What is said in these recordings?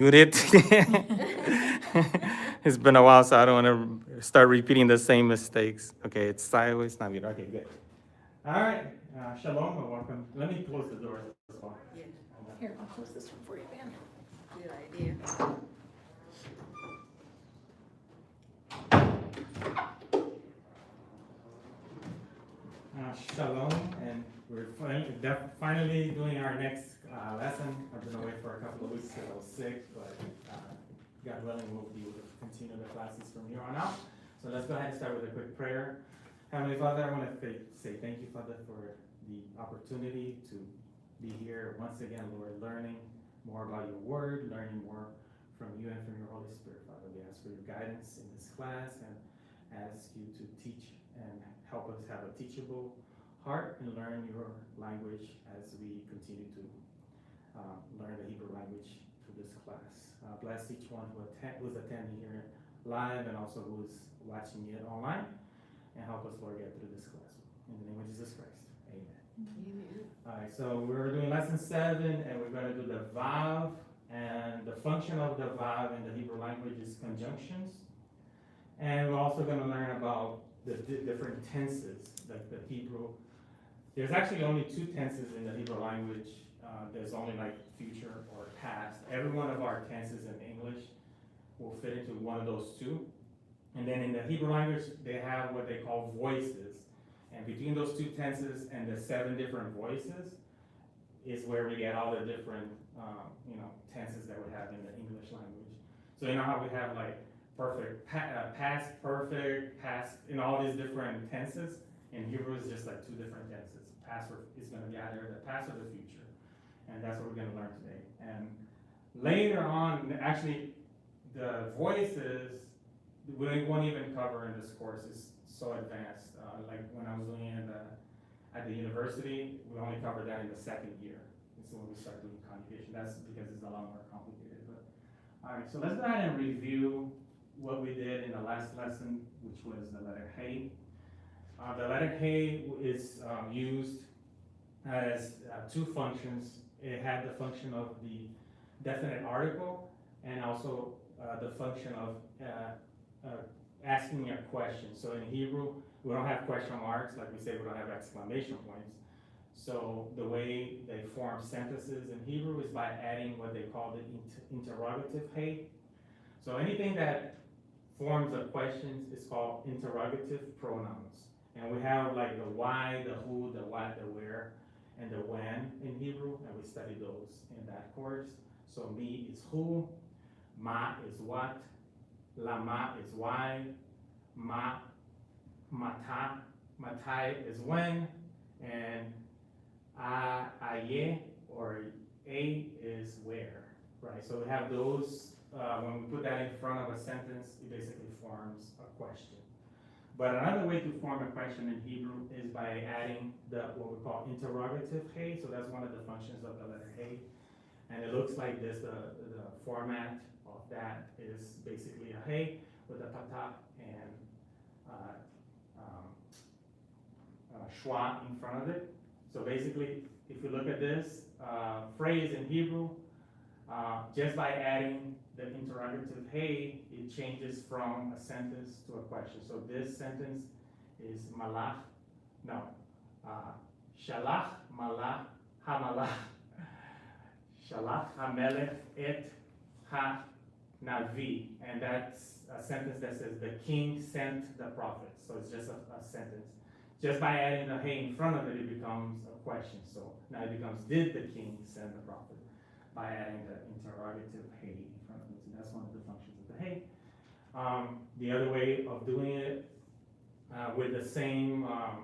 it. It's been a while, so I don't want to start repeating the same mistakes. Okay, it's sideways, not muted. Okay, good. All right, shalom and welcome. Let me close the doors as well. Yeah, Here, I'll close this one for you, Ben. good idea. Shalom, and we're finally doing our next lesson. I've been away for a couple of weeks because I was sick, but God willing, we'll be able to continue the classes from here on out. So let's go ahead and start with a quick prayer. Heavenly Father, I want to say thank you, Father, for the opportunity to be here once again, Lord, learning more about your word, learning more from you and from your Holy Spirit, Father. We ask for your guidance in this class and ask you to teach and help us have a teachable heart and learn your language as we continue to learn the Hebrew language through this class. Bless each one who's attending here live and also who's watching it online, and help us, Lord, get through this class. In the name of Jesus Christ, amen. Amen. All right, so we're doing lesson 7, and we're going to do the Vav, and the function of the Vav in the Hebrew language is conjunctions. And we're also going to learn about the different tenses, like the Hebrew. There's actually only 2 tenses in the Hebrew language. There's only like future or past. Every one of our tenses in English will fit into one of those 2. And then in the Hebrew language, they have what they call voices. And between those 2 tenses and the 7 different voices is where we get all the different, tenses that we have in the English language. So you know how we have like perfect, past, perfect, past, all these different tenses. In Hebrew, it's just like 2 different tenses. Past is going to be either the past or the future. And that's what we're going to learn today. And later on, actually, the voices, we won't even cover in this course. It's so advanced. Like when I was doing it at the university, we only covered that in the 2nd year. This is when we start doing conjugation. That's because it's a lot more complicated. But all right, so let's go ahead and review what we did in the last lesson, which was the letter Hey. The letter Hey is used as 2 functions. It had the function of the definite article and also the function of asking a question. So in Hebrew, we don't have question marks, like we say we don't have exclamation points. So the way they form sentences in Hebrew is by adding what they call the interrogative Hey. So anything that forms of questions is called interrogative pronouns. And we have like the why, the who, the what, the where, and the when in Hebrew, and we study those in that course. So me is who, ma is what, lama is why, matai is when, and aye or a is where, right? So we have those, when we put that in front of a sentence, it basically forms a question. But another way to form a question in Hebrew is by adding what we call interrogative Hey. So that's one of the functions of the letter Hey. And it looks like this. The format of that is basically a Hey with a pata and schwa in front of it. So basically, if you look at this phrase in Hebrew, just by adding the interrogative Hey, it changes from a sentence to a question. So this sentence is malach, shalach malach hamalach, shalach hamelech et ha-navi, and that's a sentence that says the king sent the prophet. So it's just a sentence. Just by adding the Hey in front of it, it becomes a question. So now it becomes, did the king send the prophet? By adding the interrogative Hey in front of it. So that's one of the functions of the Hey. The other way of doing it with the same, how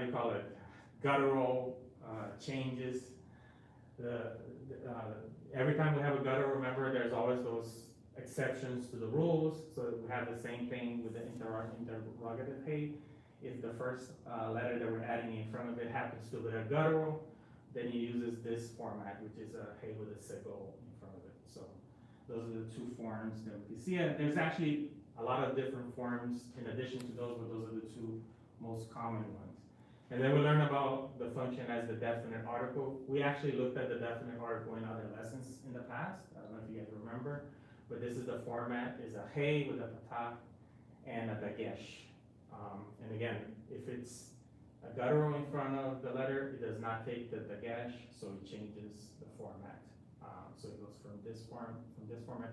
you call it, guttural changes. Every time we have a guttural, remember there's always those exceptions to the rules. So we have the same thing with the interrogative Hey. If the first letter that we're adding in front of it happens to be a guttural, then he uses this format, which is a Hey with a sigil in front of it. So those are the 2 forms that we can see. And there's actually a lot of different forms in addition to those, but those are the 2 most common ones. And then we learn about the function as the definite article. We actually looked at the definite article in other lessons in the past. I don't know if you guys remember, but this is the format, is a hey with a patah and a dagesh. And again, if it's a guttural in front of the letter, it does not take the dagesh, so it changes the format. So it goes from this format to this format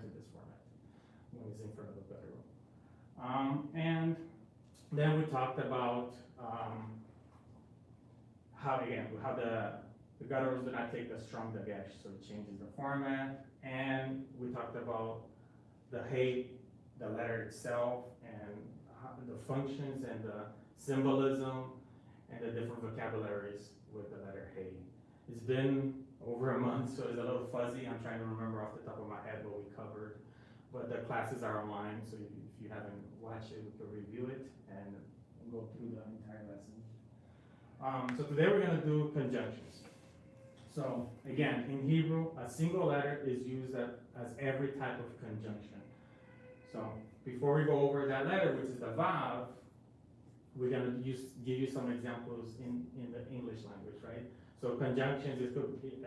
when it's in front of the guttural. And then we talked about how the gutturals do not take the strong dagesh, so it changes the format. And we talked about the hey, the letter itself, and the functions and the symbolism and the different vocabularies with the letter hey. It's been over a month, so it's a little fuzzy. I'm trying to remember off the top of my head what we covered, but the classes are online, so if you haven't watched it, we can review it and go through the entire lesson. So today we're going to do conjunctions. So again, in Hebrew, a single letter is used as every type of conjunction. So before we go over that letter, which is the Vav, we're going to give you some examples in the English language, right? So conjunctions,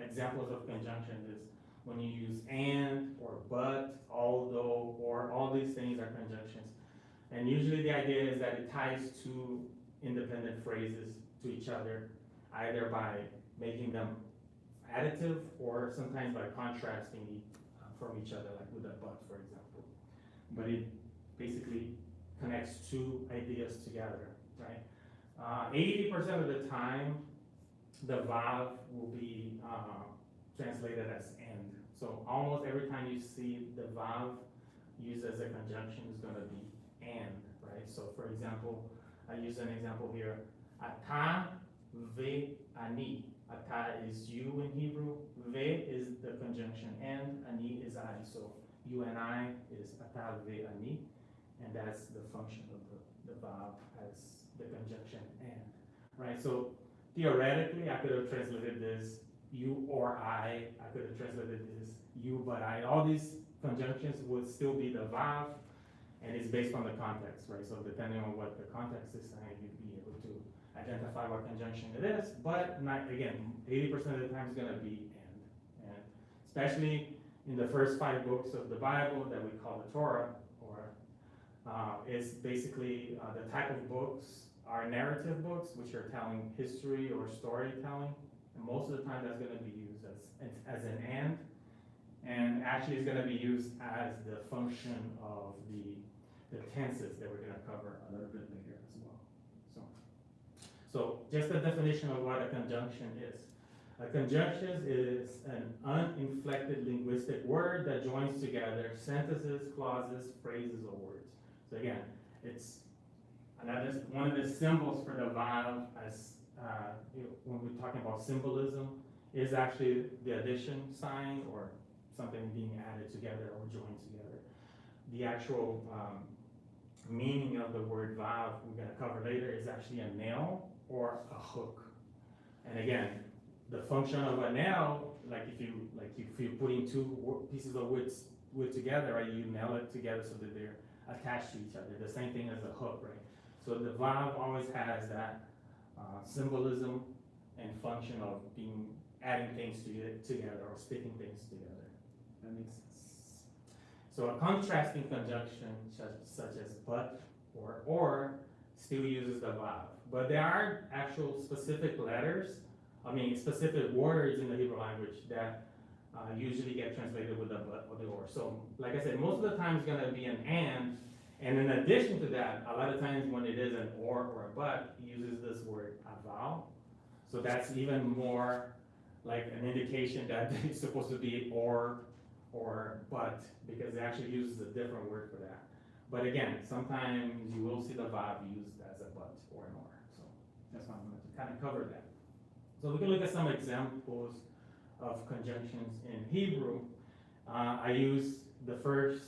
examples of conjunctions is when you use and or but, although, or all these things are conjunctions. And usually the idea is that it ties two independent phrases to each other, either by making them additive or sometimes by contrasting from each other, like with a but, for example. But it basically connects two ideas together, right? 80% of the time, the Vav will be translated as and. So almost every time you see the Vav used as a conjunction is going to be and, right? So for example, I use an example here. Ata ve ani. Ata is you in Hebrew. Ve is the conjunction and. Ani is I. So you and I is ata ve ani. And that's the function of the Vav as the conjunction and. Right? So theoretically, I could have translated this you or I could have translated this you but I. All these conjunctions would still be the Vav, and it's based on the context, right? So depending on what the context is saying, you'd be able to identify what conjunction it is, but not, again, 80% of the time it's gonna be and especially in the first 5 books of the Bible that we call the Torah, or is basically the type of books are narrative books, which are telling history or storytelling, and most of the time that's going to be used as an and actually it's going to be used as the function of the tenses that we're going to cover a little bit later as well. So just a definition of what a conjunction is. A conjunction is an uninflected linguistic word that joins together sentences, clauses, phrases, or words. So again, it's another one of the symbols for the Vav, as when we're talking about symbolism, is actually the addition sign or something being added together or joined together. The actual meaning of the word Vav we're going to cover later is actually a nail or a hook. And again, the function of a nail, like if you're putting two pieces of wood together, right, you nail it together so that they're attached to each other. The same thing as a hook, right? So the Vav always has that symbolism and function of adding things together or sticking things together. That makes sense. So a contrasting conjunction such as but or still uses the Vav. But there are actual specific specific words in the Hebrew language that usually get translated with the but or the or. So like I said, most of the time it's gonna be an and in addition to that, a lot of times when it is an or a but, it uses this word aval. So that's even more like an indication that it's supposed to be or but, because it actually uses a different word for that. But again, sometimes you will see the Vav used as a but or an or. So that's why I'm going to kind of cover that. So we can look at some examples of conjunctions in Hebrew. I use the first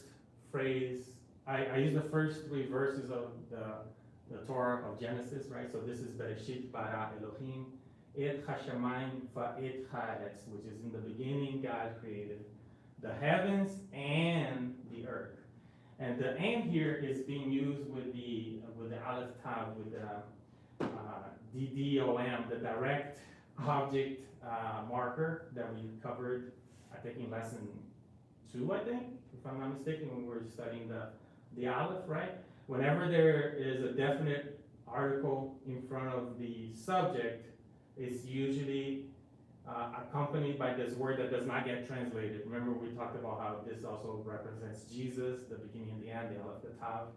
phrase. I use the first 3 verses of the Torah of Genesis, right? So this is Bereshit bara Elohim et hashamayim va'et haaretz, which is in the beginning God created the heavens and the earth. And the and here is being used with the aleph tav, with the DOM, the direct object marker that we covered, I think in lesson 2, I think, if I'm not mistaken, when we were studying the Aleph, right? Whenever there is a definite article in front of the subject, it's usually accompanied by this word that does not get translated. Remember we talked about how this also represents Jesus, the beginning and the end, the Aleph, the Tav.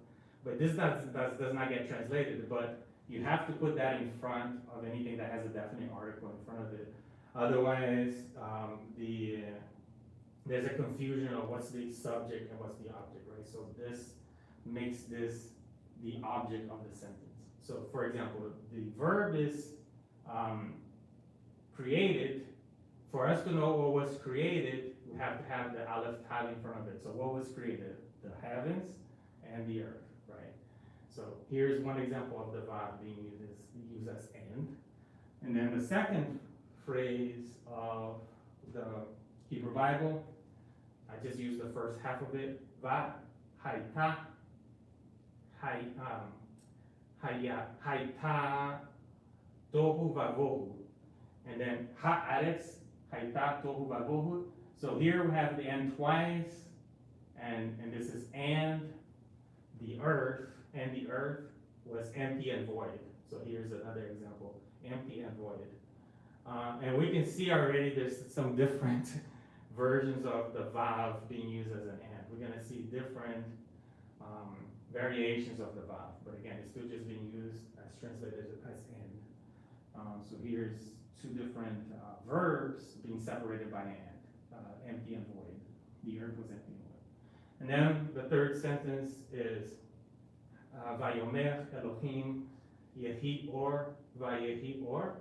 But this does not get translated, but you have to put that in front of anything that has a definite article in front of it. Otherwise, there's a confusion of what's the subject and what's the object, right? So this makes this the object of the sentence. So for example, the verb is created. For us to know what was created, we have to have the Aleph Tav in front of it. So what was created? The heavens and the earth, right? So here's one example of the Vav being used as and. And then the second phrase of the Hebrew Bible, I just used the first half of it. Va, hayta, hayta, tohu vavohu. And then ha'aretz, hayta, tohu vavohu. So here we have the and twice, and this is and the earth was empty and void. So here's another example, empty and void. And we can see already there's some different versions of the Vav being used as an and. We're gonna see different variations of the Vav, but again, it's still just being used as translated as and. So here's two different verbs being separated by and, empty and void. The earth was empty and void. And then the third sentence is Vayomer Elohim Yehi Or Vayehi Or.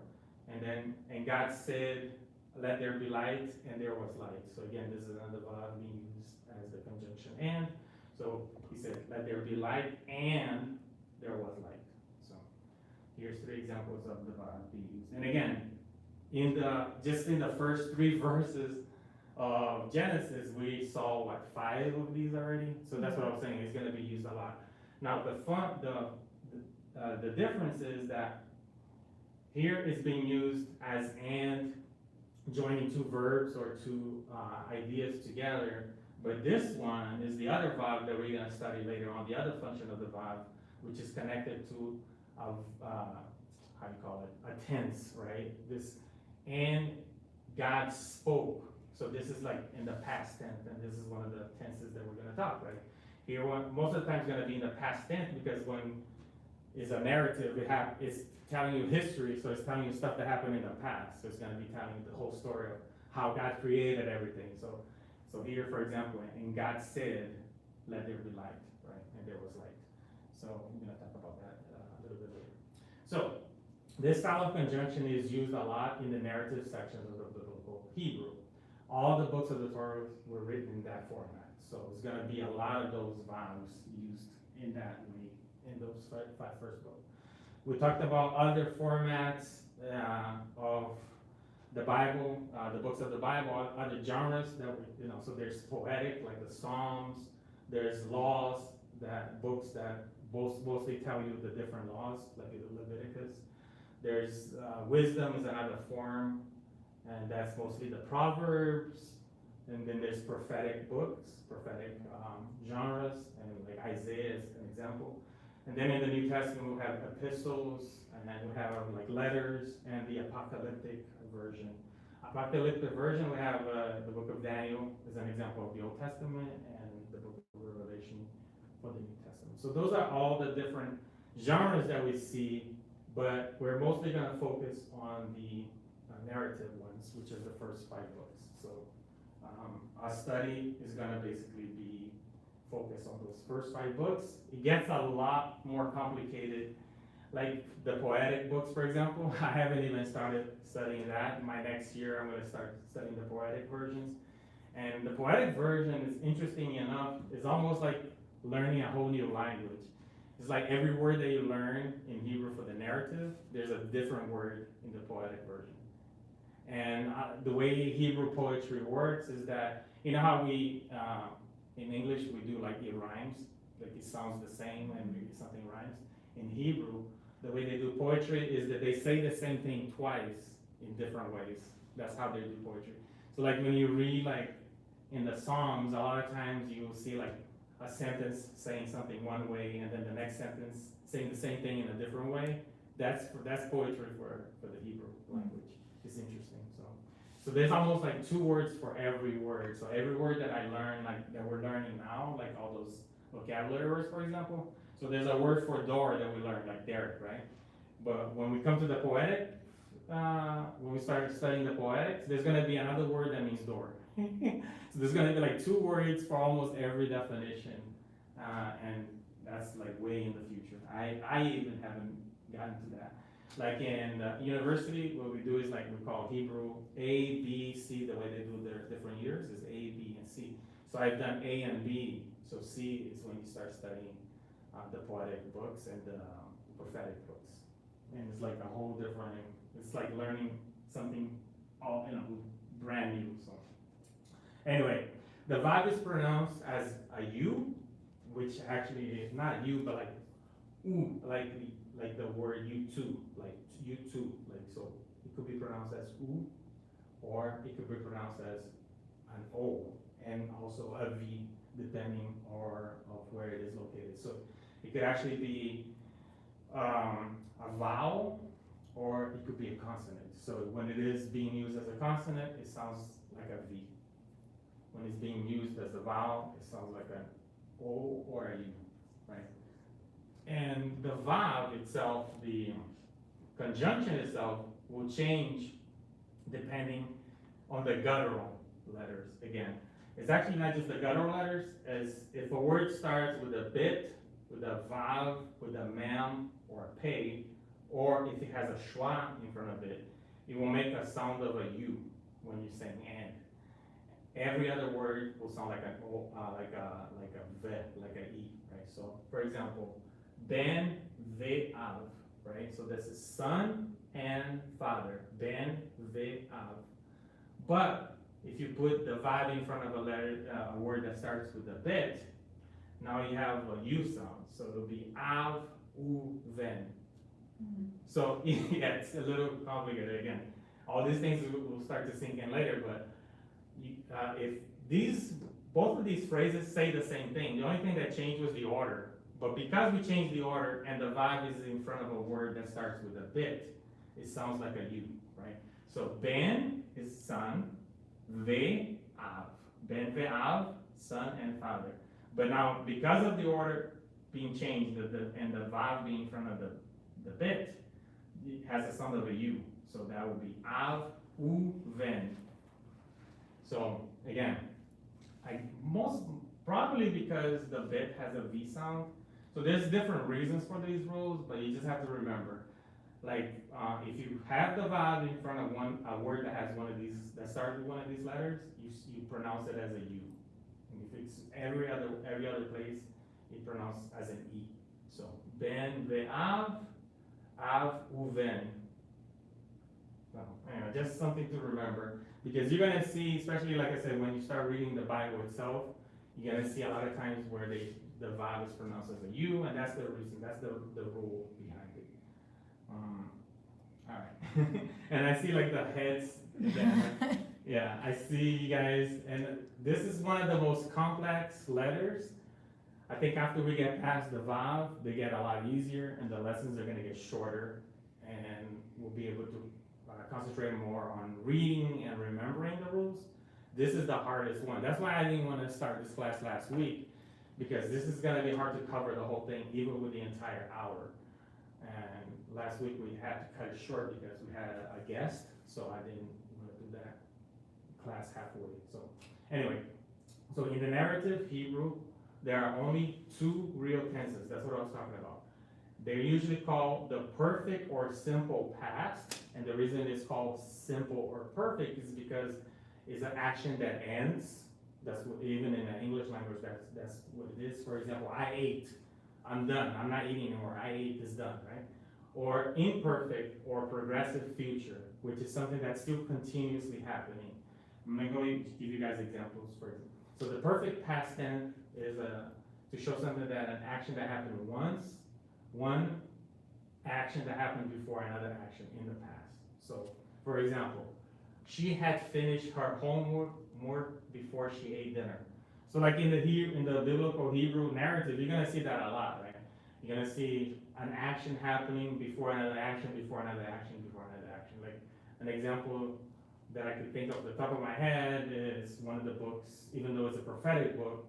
And God said, let there be light, and there was light. So again, this is another Vav being used as the conjunction and. So he said, let there be light, and there was light. So here's 3 examples of the Vav being used. And again, just in the first 3 verses of Genesis, we saw what, 5 of these already. So that's what I was saying. It's going to be used a lot. Now the difference is that here it's being used as and, joining 2 verbs or 2 ideas together. But this one is the other Vav that we're going to study later on, the other function of the Vav, which is connected to how do you call it? A tense, right? This and God spoke. So this is like in the past tense, and this is one of the tenses that we're going to talk, right? Here, most of the time it's going to be in the past tense because when it's a narrative, it's telling you history, so it's telling you stuff that happened in the past. So it's going to be telling you the whole story of how God created everything. So here, for example, and God said, let there be light, right? And there was light. So I'm going to talk about that a little bit later. So this style of conjunction is used a lot in the narrative sections of the biblical Hebrew. All the books of the Torah were written in that format. So it's going to be a lot of those vowels used in that way in those 5 first books. We talked about other formats of the Bible, the books of the Bible, other genres that so there's poetic, like the Psalms, there's laws, books that mostly tell you the different laws, like Leviticus. There's wisdom is another form, and that's mostly the Proverbs. And then there's prophetic books, prophetic genres, and like Isaiah is an example. And then in the New Testament, we have epistles, and then we have like letters, and the apocalyptic version. Apocalyptic version, we have the book of Daniel is an example of the Old Testament, and the book of Revelation for the New Testament. So those are all the different genres that we see, but we're mostly going to focus on the narrative ones, which are the first 5 books. So our study is going to basically be focused on those first 5 books. It gets a lot more complicated, like the poetic books, for example. I haven't even started studying that. My next year, I'm going to start studying the poetic versions. And the poetic version is interesting enough, it's almost like learning a whole new language. It's like every word that you learn in Hebrew for the narrative, there's a different word in the poetic version. And the way Hebrew poetry works is that, you know how we, in English, we do like it rhymes, like it sounds the same and maybe something rhymes. In Hebrew, the way they do poetry is that they say the same thing twice in different ways. That's how they do poetry. So like when you read like in the Psalms, a lot of times you will see like a sentence saying something one way and then the next sentence saying the same thing in a different way. That's poetry for the Hebrew language. It's interesting. So there's almost like 2 words for every word. So every word that I learn, like that we're learning now, like all those vocabulary words, for example. So there's a word for door that we learn, like Derek, right? But when we come to the poetic, when we start studying the poetics, there's going to be another word that means door. So there's going to be like 2 words for almost every definition, and that's like way in the future. I even haven't gotten to that. Like in university, what we do is like we call Hebrew A, B, C. The way they do their different years is A, B, and C. So I've done A and B. So C is when you start studying the poetic books and the prophetic books, and it's like a whole different. It's like learning something all brand new. So anyway, the Vav is pronounced as a U, which actually is not U, but like U, like the word you too, like you too, like so. It could be pronounced as U, or it could be pronounced as an O, and also a V, depending of where it is located. So it could actually be a vowel, or it could be a consonant. So when it is being used as a consonant, it sounds like a V. When it's being used as a vowel, it sounds like an O or a U, right? And the Vav itself, the conjunction itself, will change depending on the guttural letters. Again, it's actually not just the guttural letters, as if a word starts with a bit, with a Vav, with a mem, or a pei, or if it has a schwa in front of it, it will make a sound of a U when you're saying and. Every other word will sound like an O, like a ve, like an E, right? So, for example, ben ve'av, right? So this is son and father, ben ve'av. But if you put the Vav in front of a letter, a word that starts with a bet, now you have a U sound. So it'll be av, u, ven. So yeah, it's a little complicated again. All these things will start to sink in later, but if both of these phrases say the same thing, the only thing that changed was the order. But because we changed the order and the Vav is in front of a word that starts with a bit, it sounds like a U, right? So ben is son, ve'av. Ben ve'av, son and father. But now, because of the order being changed and the Vav being in front of the bit, it has a sound of a U. So that would be av, u, ven. So again, most probably because the bit has a V sound. So there's different reasons for these rules, but you just have to remember, like if you have the Vav in front of a word that has one of these, that starts with one of these letters, you pronounce it as a U. And if it's every other place, you pronounce as an E. So ben ve'av, av uven. So anyway, just something to remember, because you're gonna see, especially like I said, when you start reading the Bible itself, you're gonna see a lot of times where the Vav is pronounced as a U, and that's the reason, that's the rule behind it. All right, and I see like the heads. Yeah, I see you guys, and this is one of the most complex letters. I think after we get past the Vav, they get a lot easier, and the lessons are gonna get shorter, and we'll be able to concentrate more on reading and remembering the rules. This is the hardest one. That's why I didn't want to start this class last week, because this is gonna be hard to cover the whole thing, even with the entire hour. And last week we had to cut it short because we had a guest, so I didn't want to do that class halfway. So anyway, so in the narrative Hebrew, there are only 2 real tenses. That's what I was talking about. They're usually called the perfect or simple past, and the reason it's called simple or perfect is because it's an action that ends. That's what, even in the English language, that's what it is. For example, I ate, I'm done, I'm not eating anymore, I ate is done, right? Or imperfect or progressive future, which is something that's still continuously happening. I'm going to give you guys examples for example. So the perfect past tense is to show something that an action that happened once, one action that happened before another action in the past. So, for example, she had finished her homework before she ate dinner. So like in the biblical Hebrew narrative, you're gonna see that a lot, right? You're gonna see an action happening before another action, before another action, before another action. Like an example that I could think of the top of my head is one of the books, even though it's a prophetic book,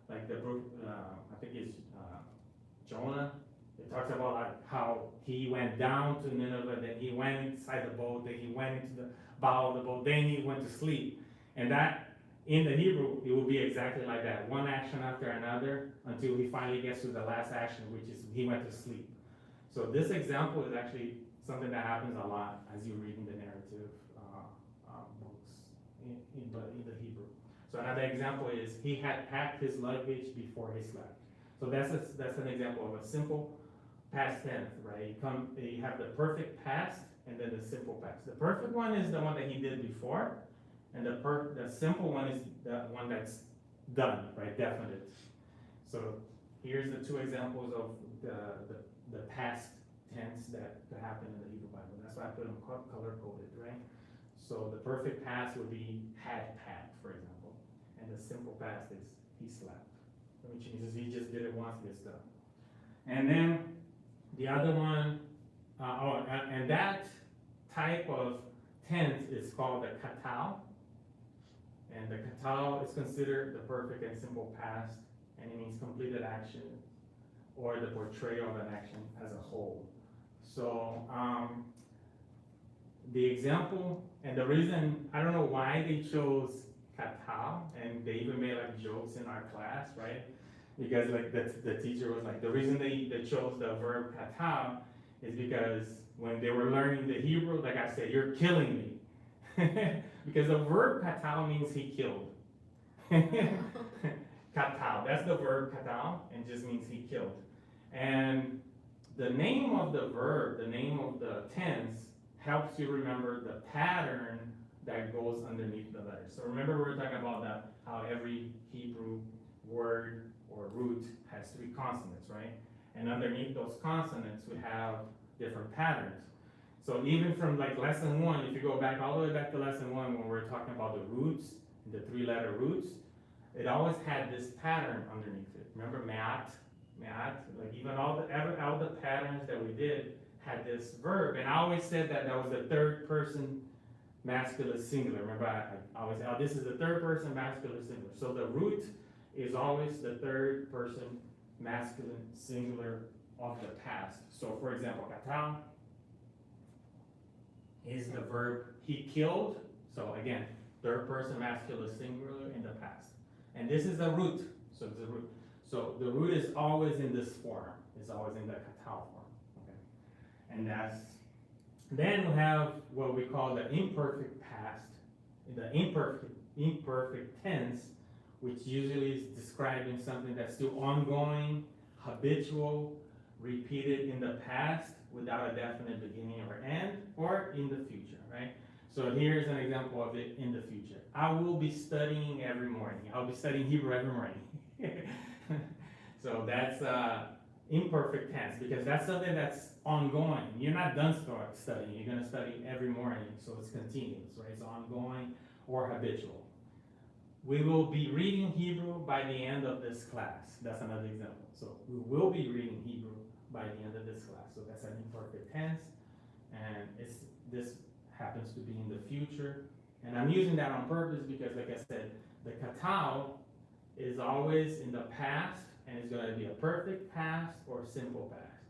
like the book, I think it's Jonah. It talks about like how he went down to Nineveh, then he went inside the boat, then he went into the bow of the boat, then he went to sleep. And that, in the Hebrew, it will be exactly like that, one action after another, until he finally gets to the last action, which is he went to sleep. So this example is actually something that happens a lot as you're reading the narrative books in the Hebrew. So another example is he had packed his luggage before he slept. So that's an example of a simple past tense, right? You have the perfect past and then the simple past. The perfect one is the one that he did before, and the simple one is the one that's done, right? Definite. So here's the two examples of the past tense that could happen in the Hebrew Bible. That's why I put them color coded, right? So the perfect past would be had packed, for example, and the simple past is he slept, which means he just did it once, it's done. And then the other one, and that type of tense is called the Qatal. And the Qatal is considered the perfect and simple past, and it means completed action or the portrayal of an action as a whole. So the example, and the reason, I don't know why they chose Qatal, and they even made like jokes in our class, right? Because like the teacher was like, the reason they chose the verb Qatal is because when they were learning the Hebrew, like I said, you're killing me. Because the verb Qatal means he killed. Qatal, that's the verb Qatal, and just means he killed. And the name of the verb, the name of the tense, helps you remember the pattern that goes underneath the letters. So remember we were talking about that, how every Hebrew word or root has 3 consonants, right? And underneath those consonants, we have different patterns. So even from like lesson 1, if you go back all the way back to lesson 1, when we're talking about the roots, the 3-letter roots, it always had this pattern underneath it. Remember me'at, like even all the patterns that we did had this verb, and I always said that was the 3rd person masculine singular. Remember, I always say, oh, this is the 3rd person masculine singular. So the root is always the 3rd person masculine singular of the past. So for example, Qatal is the verb he killed. So again, 3rd person masculine singular in the past. And this is the root. So it's the root. So the root is always in this form. It's always in the Qatal form. Okay. And then we have what we call the imperfect past, the imperfect tense, which usually is describing something that's still ongoing, habitual, repeated in the past without a definite beginning or end, or in the future, right? So here's an example of it in the future. I will be studying every morning. I'll be studying Hebrew every morning. So that's imperfect tense, because that's something that's ongoing. You're not done studying. You're going to study every morning, so it's continuous, right? It's ongoing or habitual. We will be reading Hebrew by the end of this class. That's another example. So we will be reading Hebrew by the end of this class. So that's an imperfect tense, and this happens to be in the future. And I'm using that on purpose because, like I said, the Qatal is always in the past, and it's going to be a perfect past or simple past.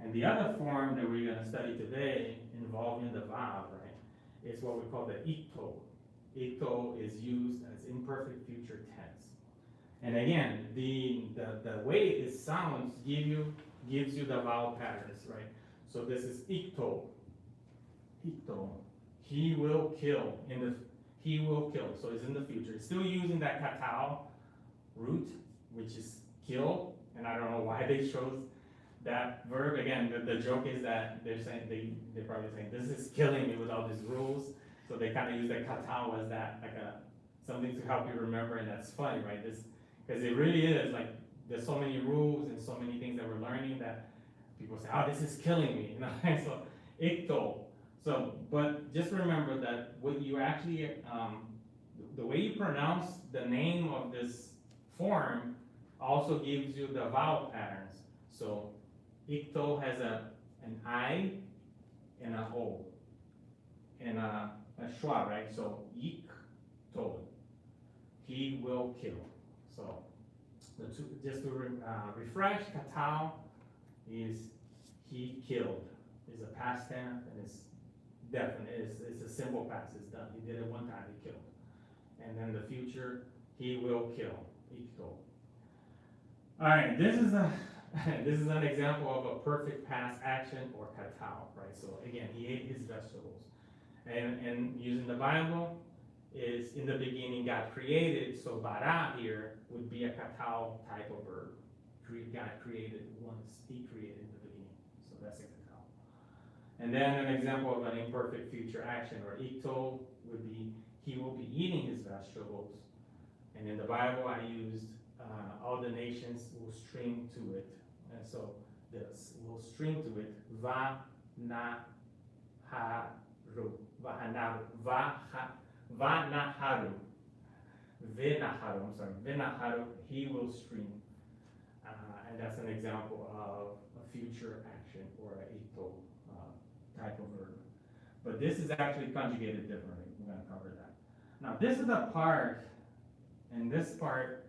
And the other form that we're going to study today involving the Vav, right, is what we call the Yiqtol. Yiqtol is used as imperfect future tense. And again, the way it sounds gives you the vowel patterns, right? So this is Yiqtol. Yiqtol. He will kill. He will kill. So it's in the future. It's still using that Qatal root, which is kill. And I don't know why they chose that verb. Again, the joke is that they're saying they're probably saying this is killing me with all these rules. So they kind of use that Qatal as that, like something to help you remember, and that's funny, right? Because it really is like there's so many rules and so many things that we're learning that people say, oh, this is killing me, you know, so Yiqtol. So, but just remember that what you actually, the way you pronounce the name of this form also gives you the vowel patterns. So Yiqtol has an I and an O and a schwa, right? So Yiqtol, he will kill. So the two, just to refresh, Qatal is he killed. It's a past tense and it's definite. It's a simple past. It's done. He did it one time. He killed. And then the future, he will kill. Yiqtol. All right. This is an example of a perfect past action or Qatal, right? So again, he ate his vegetables, and using the Bible is in the beginning God created. So bara here would be a Qatal type of verb. God created once. He created in the beginning. So that's a Qatal. And then an example of an imperfect future action or Yiqtol would be he will be eating his vegetables. And in the Bible I used all the nations will stream to it. And so this will stream to it. Va na haru. Va na haru. Venaharu. I'm sorry. Venaharu. He will stream. And that's an example of a future action or a Yiqtol type of verb. But this is actually conjugated differently. We're going to cover that. Now this is the part, and this part,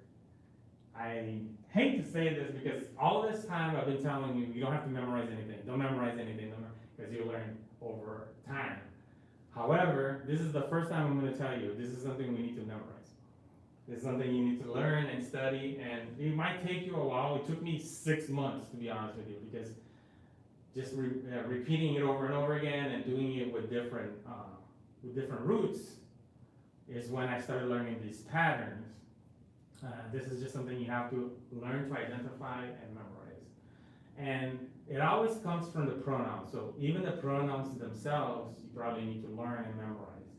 I hate to say this because all this time I've been telling you, you don't have to memorize anything. Don't memorize anything, because you'll learn over time. However, this is the first time I'm going to tell you, this is something we need to memorize. This is something you need to learn and study, and it might take you a while. It took me 6 months, to be honest with you, because just repeating it over and over again and doing it with different roots is when I started learning these patterns. This is just something you have to learn to identify and memorize. And it always comes from the pronouns. So even the pronouns themselves, you probably need to learn and memorize.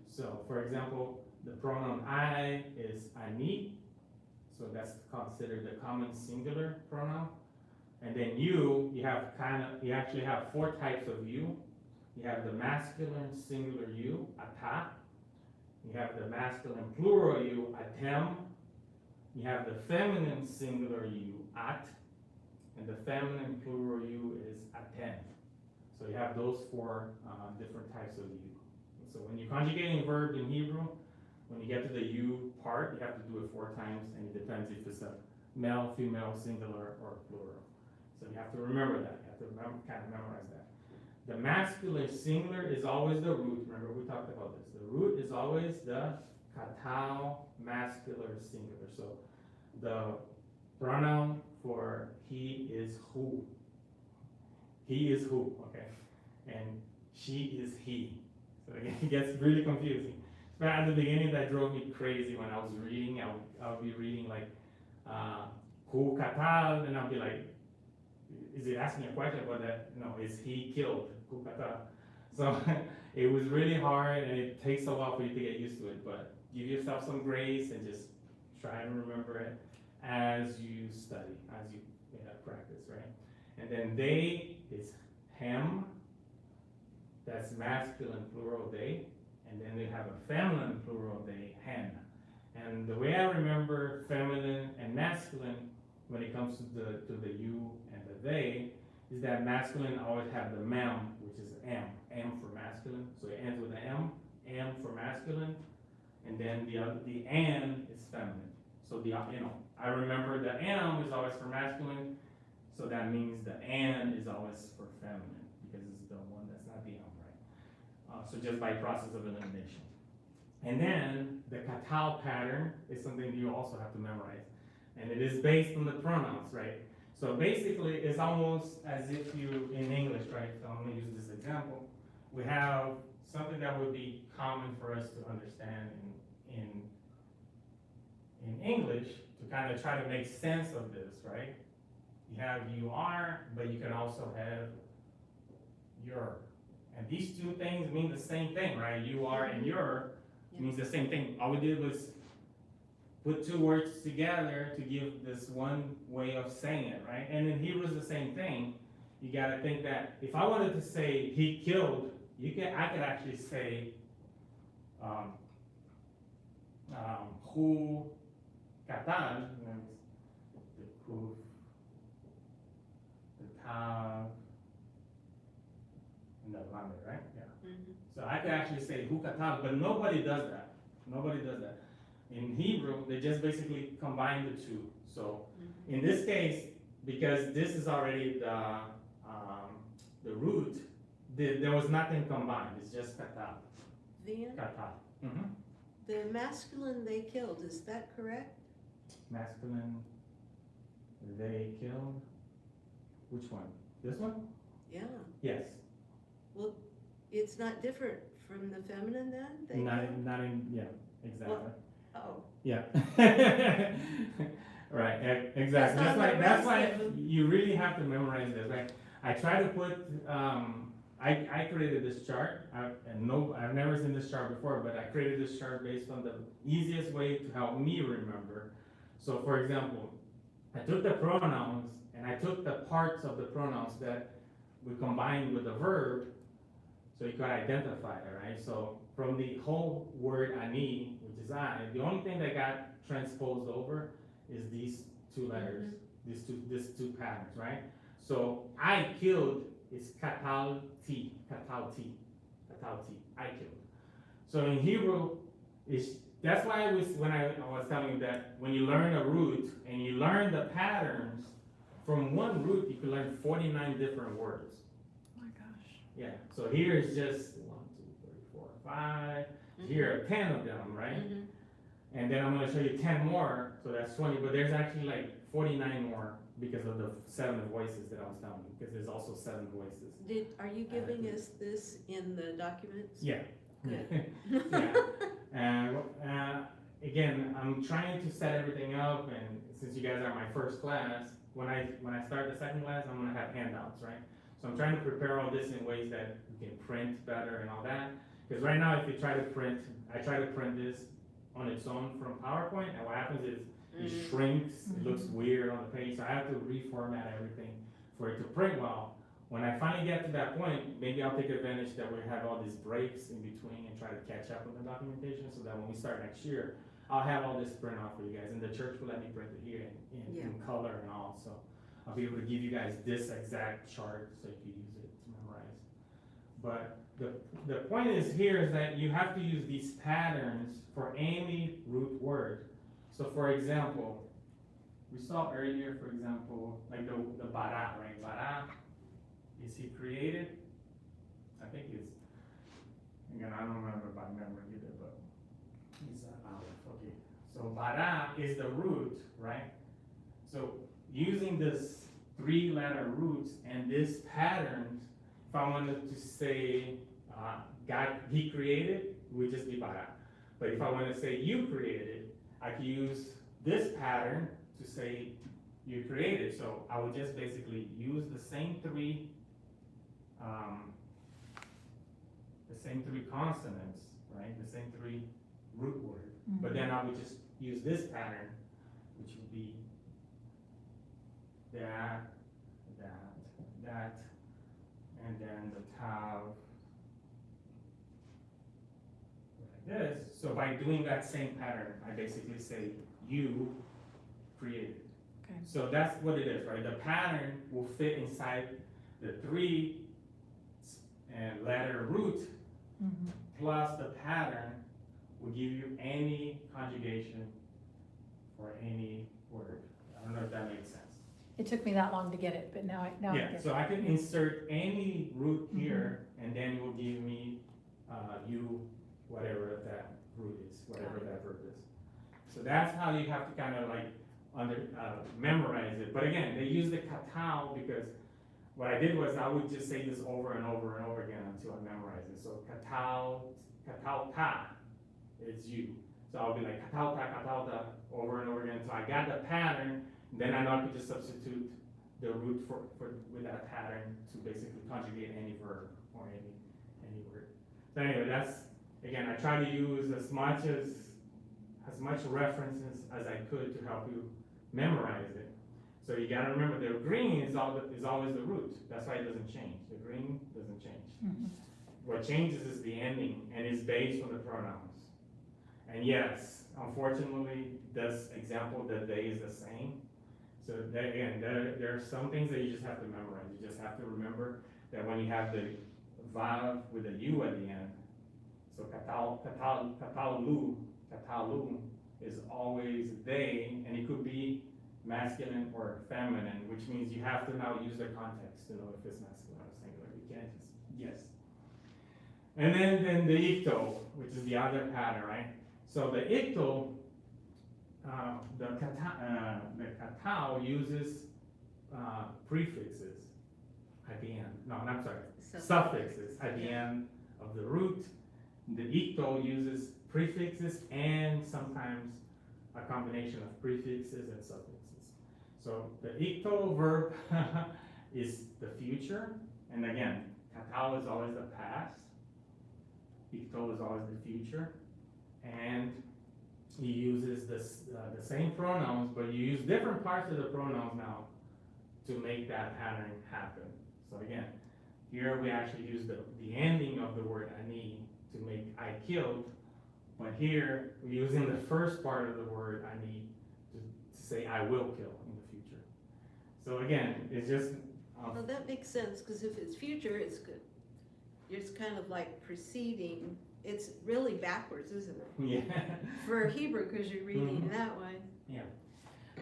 So for example, the pronoun I is ani, so that's considered the common singular pronoun. And then you actually have 4 types of you. You have the masculine singular you, ata. You have the masculine plural you, atem. You have the feminine singular you, at. And the feminine plural you is aten. So you have those 4 different types of you. So when you're conjugating a verb in Hebrew, when you get to the you part, you have to do it 4 times, and it depends if it's a male, female, singular, or plural. So you have to remember that. You have to kind of memorize that. The masculine singular is always the root. Remember, we talked about this. The root is always the Qatal masculine singular. So the pronoun for he is who. He is who, okay? And she is he. So again, it gets really confusing. But at the beginning, that drove me crazy when I was reading. I would be reading like, who Qatal, and I'll be like, is it asking a question about that? No, is he killed? Who Qatal? So it was really hard, and it takes a while for you to get used to it, but give yourself some grace and just try and remember it as you study, as you practice, right? And then they is him, that's masculine plural they. And then they have a feminine plural they, hen. And the way I remember feminine and masculine when it comes to the you and the they is that masculine always have the mem, which is m for masculine. So it ends with an m for masculine, and then the an is feminine. So I remember the m is always for masculine, so that means the an is always for feminine because it's the one that's not the m, right? So just by process of elimination. And then the Qatal pattern is something you also have to memorize. And it is based on the pronouns, right? So basically, it's almost as if you, in English, right? So I'm gonna use this example. We have something that would be common for us to understand in English to kind of try to make sense of this, right? You have you are, but you can also have your. And these 2 things mean the same thing, right? You are and your means the same thing. All we did was put 2 words together to give this one way of saying it, right? And in Hebrew is the same thing. you gotta think that if I wanted to say he killed, I could actually say, who Qatal, the Tav, and the Lamed, right? Yeah. Mhm. So I could actually say who Qatal, but nobody does that. Nobody does that. In Hebrew, they just basically combine the two. So in this case, because this is already the root, there was nothing combined. It's just Qatal. Then, Qatal. the masculine they killed, is that correct? Masculine, they killed. Which one? This one? Yeah. Yes. Well, it's not different from the feminine then? They Not killed? in, not in, yeah, exactly. Well, oh, Yeah. Right, exactly. That's on the That's why rest of them. you really have to memorize this, right? I try to put, I created this chart, I've never seen this chart before, but I created this chart based on the easiest way to help me remember. So for example, I took the pronouns and I took the parts of the pronouns that we combined with the verb, so you could identify it, right? So from the whole word ani, which is I, the only thing that got transposed over is these two letters, these two patterns, right? So I killed is Qatal T, Qatal T, Qatal T, I killed. So in Hebrew, that's why when I was telling you that when you learn a root and you learn the patterns, from one root you can learn 49 different words. Oh my gosh. Yeah, so here is just 1, 2, 3, 4, 5. Here are 10 of them, right? Mhm. And then I'm gonna show you 10 more, so that's 20, but there's actually like 49 more because of the 7 voices that I was telling you, because there's also 7 voices. Are you giving us this in the documents? Yeah. Good. Yeah. And again, I'm trying to set everything up, and since you guys are my first class, when I start the second class, I'm gonna have handouts, right? So I'm trying to prepare all this in ways that you can print better and all that. Because right now, if you try to print, I try to print this on its own from PowerPoint, and what happens is it shrinks, it looks weird on the page, so I have to reformat everything for it to print well. When I finally get to that point, maybe I'll take advantage that we have all these breaks in between and try to catch up with the documentation, so that when we start next year, I'll have all this print out for you guys, and the church will let me print it here in color and all, so I'll be able to give you guys this exact chart so you can use it to memorize. But the point is here is that you have to use these patterns for any root word. So for example, we saw earlier, for example, like the bara, right? Bara, is he created? I think it's, again, I don't remember by memory either, but he's okay. So bara is the root, right? So using this 3-letter roots and this patterns, if I wanted to say God, he created, it would just be bara. But if I want to say you created, I could use this pattern to say you created. So I would just basically use the same three consonants, right? The same 3 root words. But then I would just use this pattern, which would be that, and then the tav, like this. So by doing that same pattern, I basically say you created. Okay. So that's what it is, right? The pattern will fit inside the 3 letter root, plus the pattern will give you any conjugation for any word. I don't know if that makes sense. It took me that long to get it, but now I get Yeah, it. so I can insert any root here, and then it will give me you, whatever that root is, whatever that verb is. So that's how you have to kind of like memorize it. But again, they use the Qatal because what I did was I would just say this over and over and over again until I memorize it. So Qatal ta is you. So I'll be like Qatal ta over and over again until I got the pattern. Then I know I could just substitute the root for with that pattern to basically conjugate any verb or any word. So anyway, that's, again, I try to use as much references as I could to help you memorize it. So you gotta remember the green is always the root. That's why it doesn't change. The green doesn't change. Mhm. What changes is the ending, and is based on the pronouns. And yes, unfortunately, this example, the they is the same. So there, again, there are some things that you just have to memorize. You just have to remember that when you have the vav with a u at the end, so katalu is always they, and it could be masculine or feminine, which means you have to now use the context to know if it's masculine or singular. You can't just guess. And then the Yiqtol, which is the other pattern, right? So the Yiqtol, the Qatal uses prefixes at the end. No, I'm sorry, suffixes at the end of the root. The Yiqtol uses prefixes and sometimes a combination of prefixes and suffixes. So the Yiqtol verb is the future, and again, Qatal is always the past. Yiqtol is always the future, and he uses the same pronouns, but you use different parts of the pronouns now to make that pattern happen. So again, here we actually use the ending of the word ani to make I killed, but here we're using the first part of the word ani to say I will kill in the future. So again, it's just Well, that makes sense, because if it's future, it's good. It's kind of like preceding, it's really backwards, isn't it? yeah. For Hebrew, because you're reading Mhm. that way.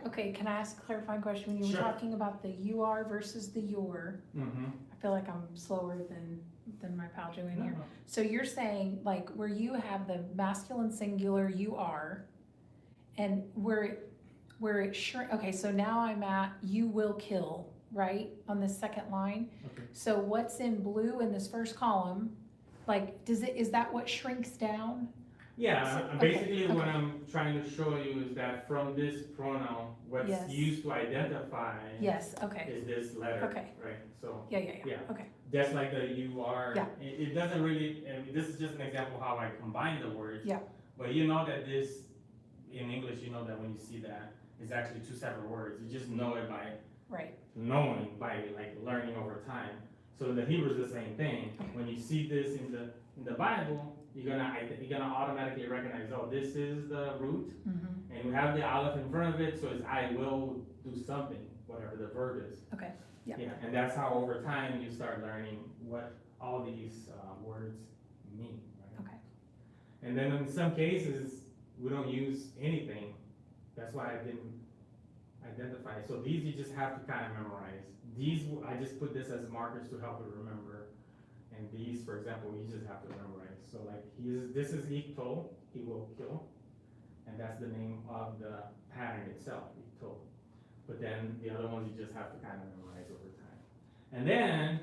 Okay, can I ask a clarifying question? When you were Sure. talking about the you are versus the your, Mm-hmm. I feel like I'm slower than my pal Joanne here. So you're saying like where you have the masculine singular you are, and where it shrink. Okay, so now I'm at you will kill, right, on this second line. Okay. So what's in blue in this first column, like is that what shrinks down? Yeah, So- basically okay, what okay. I'm trying to show you is that from this pronoun, what's Yes. used to identify Yes, okay, is this letter, Okay. right? So yeah, Yeah. okay, just like the you are, Yeah. it doesn't really, I mean, this is just an example how I combine the words. Yeah. But you know that this, in English, you know that when you see that, it's actually two separate words. You just know it by right, knowing, by like learning over time. So the Hebrew is the same thing. Okay. When you see this in the Bible, you're gonna automatically recognize, oh, this is the root, mm-hmm, and you have the aleph in front of it, so it's I will do something, whatever the verb is. okay, yeah. Yeah, and that's how over time you start learning what all these words mean, right? Okay. And then in some cases, we don't use anything. That's why I didn't identify. So these you just have to kind of memorize. These, I just put this as markers to help you remember. And these, for example, you just have to memorize. So like this is Yiqtol, he will kill. And that's the name of the pattern itself, Yiqtol. But then the other ones you just have to kind of memorize over time. And then,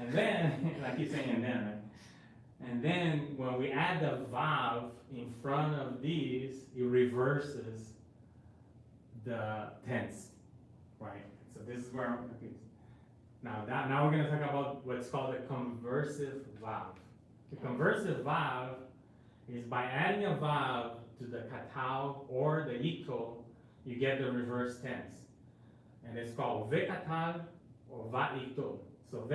and then, I keep saying and then, right? And then when we add the vav in front of these, it reverses the tense, right? So this is where, okay. Now we're gonna talk about what's called a conversive vav. The conversive vav is by adding a vav to the Qatal or the Yiqtol, you get the reverse tense. And it's called Qatal or Yiqtol. So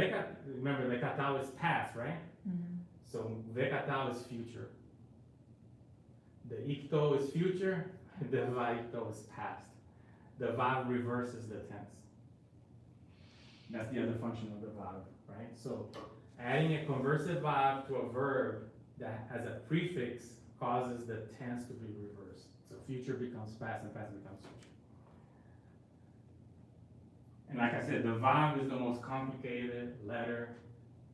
remember the Qatal is past, right? Mm-hmm. So Qatal is future. The Yiqtol is future, the Yiqtol is past. The vav reverses the tense. That's the other function of the vav, right? So adding a conversive vav to a verb that has a prefix causes the tense to be reversed. So future becomes past and past becomes future. And like I said, the vav is the most complicated letter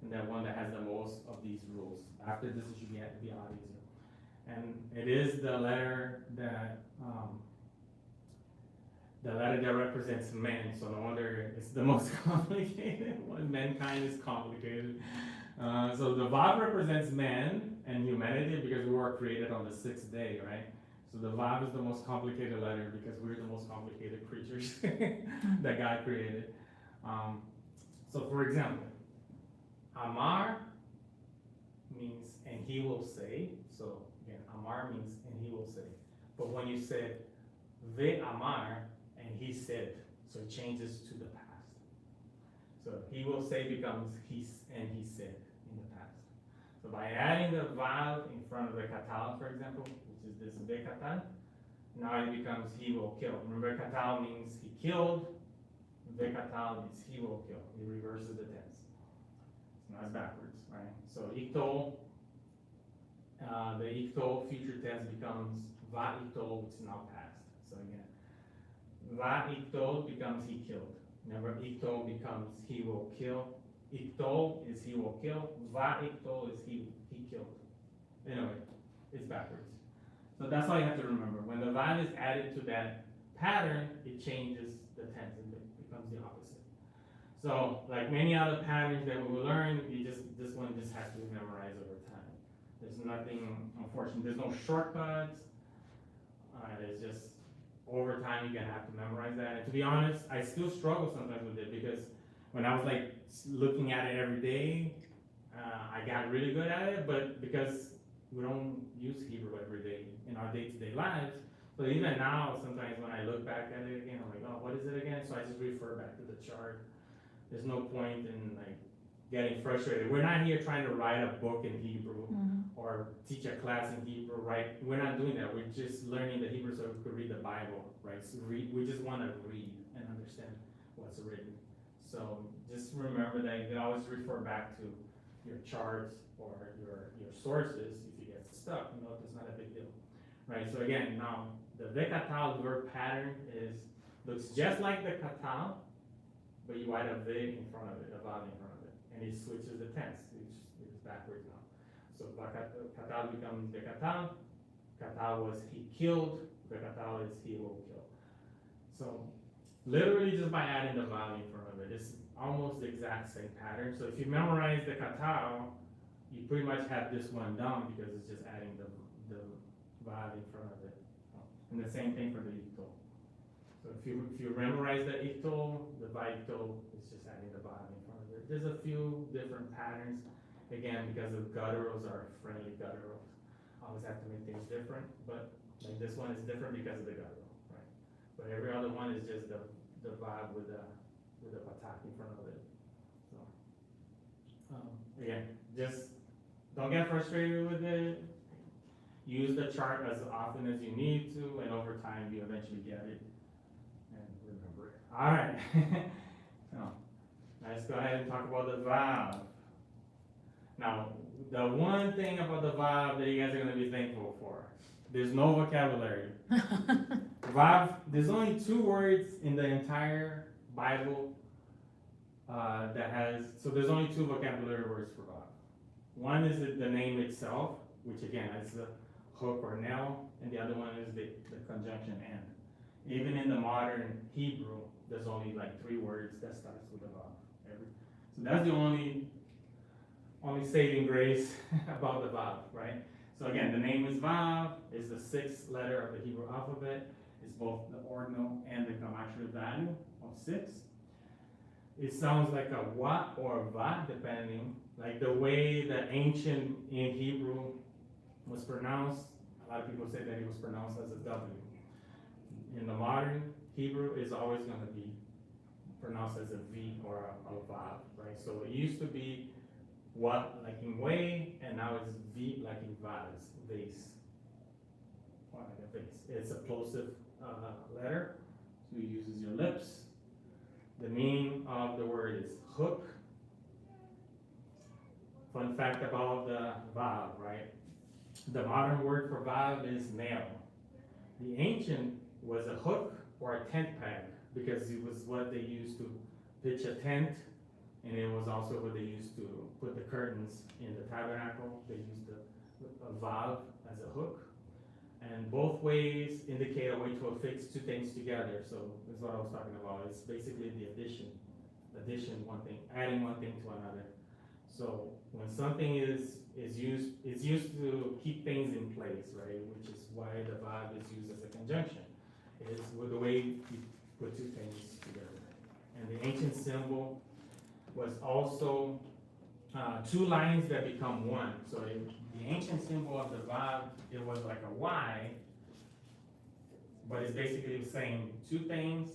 and the one that has the most of these rules. After this, it should be a lot easier. And it is the letter that represents men, so no wonder it's the most complicated one. Mankind is complicated. So the Vav represents man and humanity because we were created on the sixth day, right? So the Vav is the most complicated letter because we're the most complicated creatures that God created. So for example, Amar means and he will say. So again, Amar means and he will say. But when you said Ve Amar, and he said, so it changes to the past. So he will say becomes he and he said in the past. So by adding the Vav in front of the Qatal, for example, which is this Qatal, now it becomes he will kill. Remember, Qatal means he killed. Qatal means he will kill. He reverses the tense. So now it's backwards, right? So Yiqtol, the Yiqtol future tense becomes Yiqtol, which is now past. So again, Yiqtol becomes he killed. Remember, Yiqtol becomes he will kill. Yiqtol is he will kill. Yiqtol is he killed. Anyway, it's backwards. So that's all you have to remember. When the Vav is added to that pattern, it changes the tense and it becomes the opposite. So, like many other patterns that we will learn, this one just has to be memorized over time. There's nothing, unfortunately, there's no shortcuts. It's just over time you're gonna have to memorize that. And to be honest, I still struggle sometimes with it because when I was like looking at it every day, I got really good at it, but because we don't use Hebrew every day in our day-to-day lives, so even now, sometimes when I look back at it again, I'm like, oh, what is it again? So I just refer back to the chart. There's no point in like getting frustrated. We're not here trying to write a book in Hebrew or teach a class in Hebrew, right? We're not doing that. We're just learning the Hebrew so we could read the Bible, right? So we just want to read and understand what's written. So just remember that you can always refer back to your charts or your sources if you get stuck. You know, it's not a big deal, right? So again, now the Qatal verb pattern looks just like the Qatal, but you add a V in front of it, a Vav in front of it, and it switches the tense. It's backwards now. So Qatal becomes Qatal. Qatal was he killed. Qatal is he will kill. So literally just by adding the Vav in front of it, it's almost the exact same pattern. So if you memorize the Qatal, you pretty much have this one down because it's just adding the Vav in front of it. And the same thing for the Yiqtol. So if you memorize the Yiqtol, the Yiqtol is just adding the Vav in front of it. There's a few different patterns. Again, because the gutturals are friendly gutturals. Always have to make things different, but like this one is different because of the guttural, right? But every other one is just the Vav with the patak in front of it. So again, just don't get frustrated with it. Use the chart as often as you need to, and over time you eventually get it and remember it. All right. So let's go ahead and talk about the Vav. Now, the one thing about the Vav that you guys are going to be thankful for, there's no vocabulary. Vav, there's only 2 words in the entire Bible so there's only 2 vocabulary words for Vav. One is the name itself, which again is the hook or nail, and the other one is the conjunction and. Even in the modern Hebrew, there's only like 3 words that starts with a Vav. So that's the only saving grace about the Vav, right? So again, the name is Vav, is the 6th letter of the Hebrew alphabet. It's both the ordinal and the gematria value of 6. It sounds like a wa or a va, depending, like the way the ancient in Hebrew was pronounced. A lot of people say that it was pronounced as a W. In the modern Hebrew, it's always going to be pronounced as a V or a Vav, right? So it used to be what like in way, and now it's V like in vase, or like a vase. It's a plosive letter, so it uses your lips. The meaning of the word is hook. Fun fact about the Vav, right? The modern word for Vav is nail. The ancient was a hook or a tent peg because it was what they used to pitch a tent, and it was also what they used to put the curtains in the tabernacle. They used a Vav as a hook. And both ways indicate a way to affix 2 things together. So that's what I was talking about. It's basically the addition one thing, adding one thing to another. So when something is used, it's used to keep things in place, right? Which is why the Vav is used as a conjunction. It's with the way you put 2 things together. And the ancient symbol was also 2 lines that become one. So the ancient symbol of the Vav, it was like a Y, but it's basically saying two things,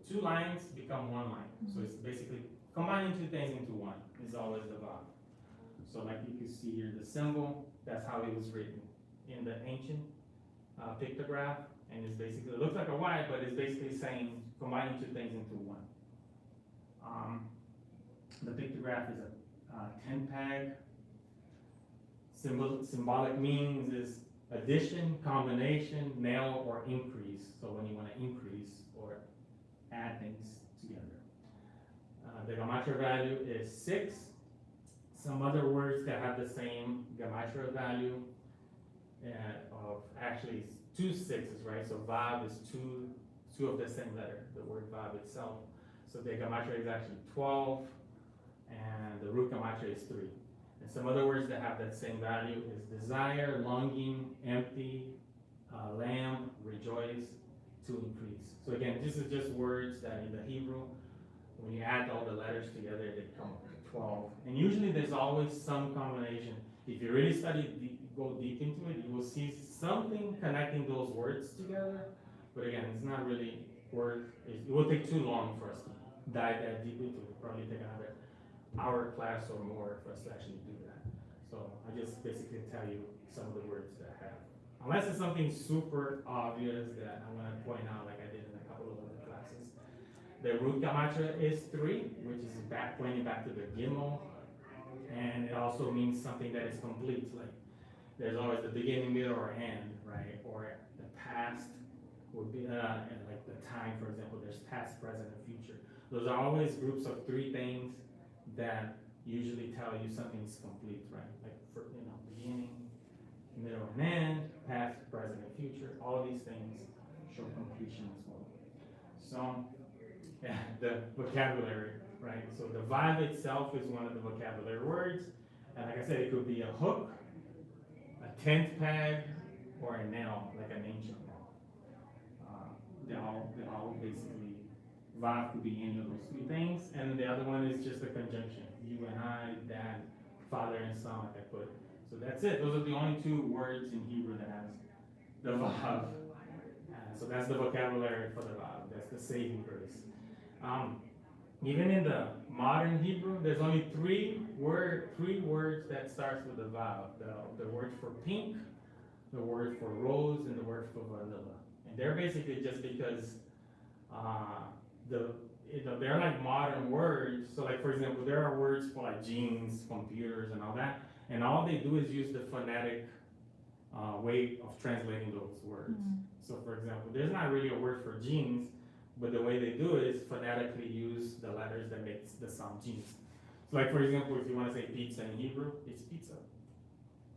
two lines become one line. So it's basically combining two things into one is always the Vav. So like you can see here, the symbol, that's how it was written in the ancient pictograph, and it's basically, it looks like a Y, but it's basically saying combining two things into one. The pictograph is a 10-peg. Symbolic means is addition, combination, nail, or increase. So when you want to increase or add things together. The gematria value is 6. Some other words that have the same gematria value of actually 2 6s, right? So Vav is two of the same letter, the word Vav itself. So the gematria is actually 12, and the root gematria is 3. And some other words that have that same value is desire, longing, empty, lamb, rejoice, to increase. So again, this is just words that in the Hebrew, when you add all the letters together, they come up to 12. And usually there's always some combination. If you really go deep into it, you will see something connecting those words together. But again, it's not really it will take too long for us to dive that deep into it. Probably take another hour class or more for us to actually do that. So I just basically tell you some of the words that I have. Unless it's something super obvious that I'm gonna point out like I did in a couple of other classes. The root gematria is 3, which is pointing back to the Gimel. And it also means something that is complete, like there's always the beginning, middle, or end, right? Or the past would be, and like the time, for example, there's past, present, and future. Those are always groups of 3 things that usually tell you something's complete, right? Like for, beginning, middle, and end, past, present, and future. All of these things show completion as well. So, yeah, the vocabulary, right? So the Vav itself is one of the vocabulary words. And like I said, it could be a hook, a tent peg, or a nail, like an ancient nail. They all basically, Vav could be any of those 3 things. And the other one is just a conjunction. You and I, dad, father and son, like I put. So that's it. Those are the only 2 words in Hebrew that has the Vav. So that's the vocabulary for the Vav. That's the saving grace. Even in the modern Hebrew, there's only 3 words that starts with the Vav. The word for pink, the word for rose, and the word for vanilla. And they're basically just because they're like modern words. So like for example, there are words for like jeans, computers, and all that. And all they do is use the phonetic way of translating those words. So for example, there's not really a word for jeans, but the way they do it is phonetically use the letters that makes the sound jeans. So like for example, if you want to say pizza in Hebrew, it's pizza.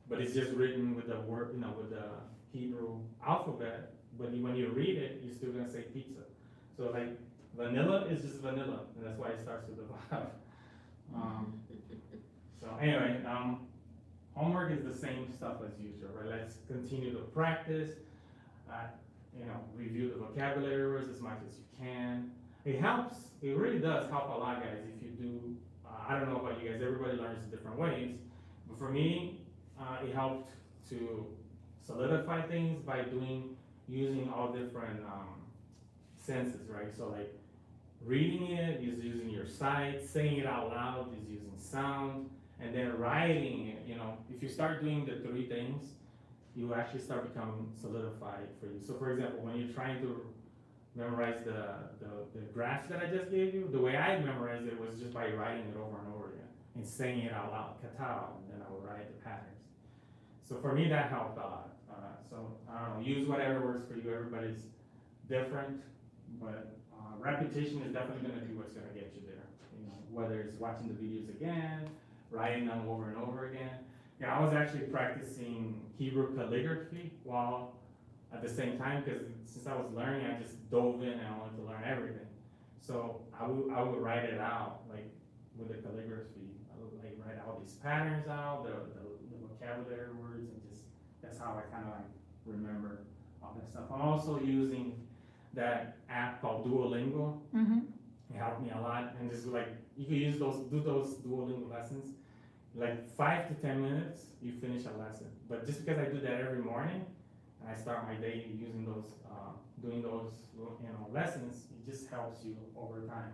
But it's just written with the word, with the Hebrew alphabet. But when you read it, you're still gonna say pizza. So like vanilla is just vanilla, and that's why it starts with the Vav. So anyway, homework is the same stuff as usual, right? Let's continue to practice. Review the vocabulary words as much as you can. It helps, it really does help a lot, guys, if you do, I don't know about you guys, everybody learns in different ways, but for me, it helped to solidify things by using all different senses, right? So like reading it is using your sight, saying it out loud is using sound, and then writing it, if you start doing the 3 things, you actually start becoming solidified for you. So for example, when you're trying to memorize the graphs that I just gave you, the way I memorized it was just by writing it over and over again and saying it out loud, Qatal, and then I would write the patterns. So for me, that helped a lot. So I don't know, use whatever works for you. Everybody's different, but repetition is definitely gonna be what's gonna get you there. Whether it's watching the videos again, writing them over and over again. Yeah, I was actually practicing Hebrew calligraphy while at the same time, because since I was learning, I just dove in and I wanted to learn everything. So I would write it out, like with the calligraphy. I would like write all these patterns out, the vocabulary words, and that's how I kind of like remember all that stuff. I'm also using that app called Duolingo. It helped me a lot, and just like you can do those Duolingo lessons. Like 5 to 10 minutes, you finish a lesson. But just because I do that every morning, and I start my day using doing those lessons, it just helps you over time.